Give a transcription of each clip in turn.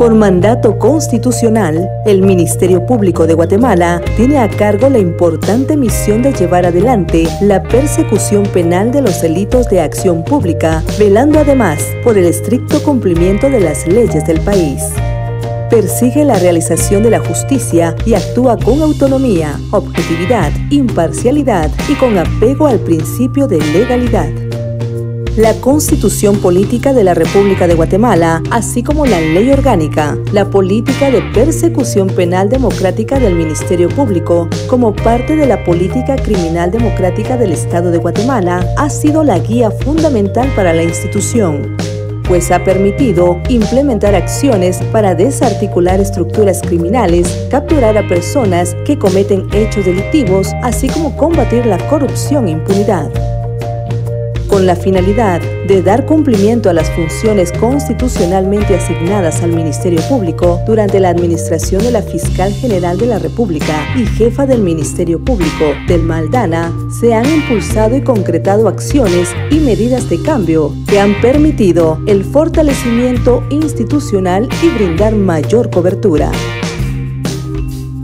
Por mandato constitucional, el Ministerio Público de Guatemala tiene a cargo la importante misión de llevar adelante la persecución penal de los delitos de acción pública, velando además por el estricto cumplimiento de las leyes del país. Persigue la realización de la justicia y actúa con autonomía, objetividad, imparcialidad y con apego al principio de legalidad. La Constitución Política de la República de Guatemala, así como la Ley Orgánica, la Política de Persecución Penal Democrática del Ministerio Público, como parte de la Política Criminal Democrática del Estado de Guatemala, ha sido la guía fundamental para la institución, pues ha permitido implementar acciones para desarticular estructuras criminales, capturar a personas que cometen hechos delictivos, así como combatir la corrupción e impunidad. Con la finalidad de dar cumplimiento a las funciones constitucionalmente asignadas al Ministerio Público durante la administración de la Fiscal General de la República y jefa del Ministerio Público, Thelma Aldana, se han impulsado y concretado acciones y medidas de cambio que han permitido el fortalecimiento institucional y brindar mayor cobertura.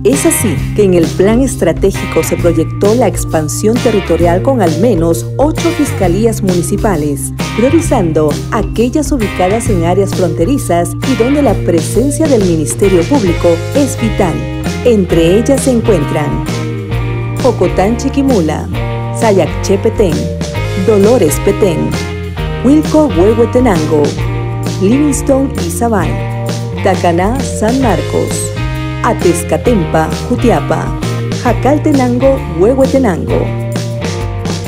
Es así que en el plan estratégico se proyectó la expansión territorial con al menos 8 fiscalías municipales, priorizando aquellas ubicadas en áreas fronterizas y donde la presencia del Ministerio Público es vital. Entre ellas se encuentran Jocotán Chiquimula, Sayacché Petén, Dolores Petén, Huilco Huehuetenango, Livingston Izabal, Tacaná San Marcos, Atezcatempa, Jutiapa, Jacaltenango, Huehuetenango.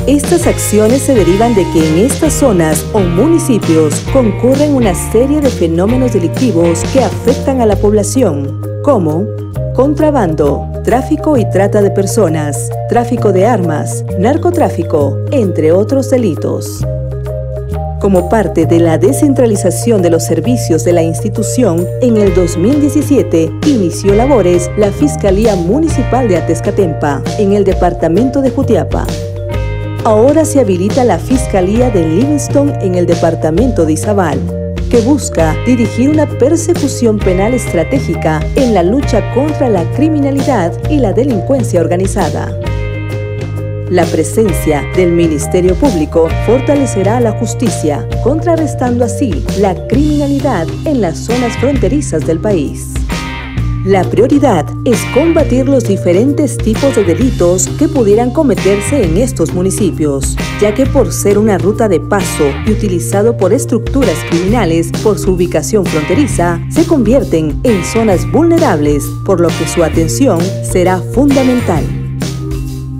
Estas acciones se derivan de que en estas zonas o municipios concurren una serie de fenómenos delictivos que afectan a la población, como contrabando, tráfico y trata de personas, tráfico de armas, narcotráfico, entre otros delitos. Como parte de la descentralización de los servicios de la institución, en el 2017 inició labores la Fiscalía Municipal de Atezcatempa, en el departamento de Jutiapa. Ahora se habilita la Fiscalía de Livingston en el departamento de Izabal, que busca dirigir una persecución penal estratégica en la lucha contra la criminalidad y la delincuencia organizada. La presencia del Ministerio Público fortalecerá la justicia, contrarrestando así la criminalidad en las zonas fronterizas del país. La prioridad es combatir los diferentes tipos de delitos que pudieran cometerse en estos municipios, ya que por ser una ruta de paso y utilizado por estructuras criminales por su ubicación fronteriza, se convierten en zonas vulnerables, por lo que su atención será fundamental.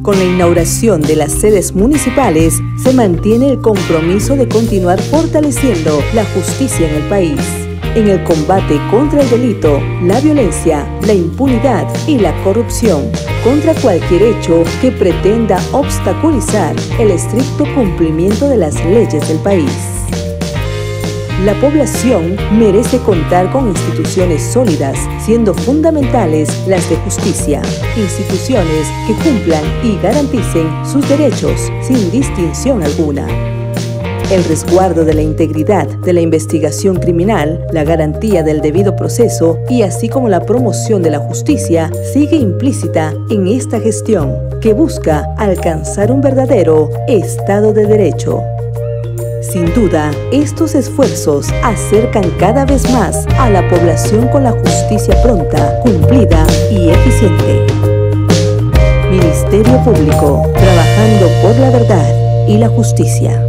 Con la inauguración de las sedes municipales, se mantiene el compromiso de continuar fortaleciendo la justicia en el país, en el combate contra el delito, la violencia, la impunidad y la corrupción, contra cualquier hecho que pretenda obstaculizar el estricto cumplimiento de las leyes del país. La población merece contar con instituciones sólidas, siendo fundamentales las de justicia, instituciones que cumplan y garanticen sus derechos sin distinción alguna. El resguardo de la integridad de la investigación criminal, la garantía del debido proceso y así como la promoción de la justicia sigue implícita en esta gestión que busca alcanzar un verdadero Estado de Derecho. Sin duda, estos esfuerzos acercan cada vez más a la población con la justicia pronta, cumplida y eficiente. Ministerio Público, trabajando por la verdad y la justicia.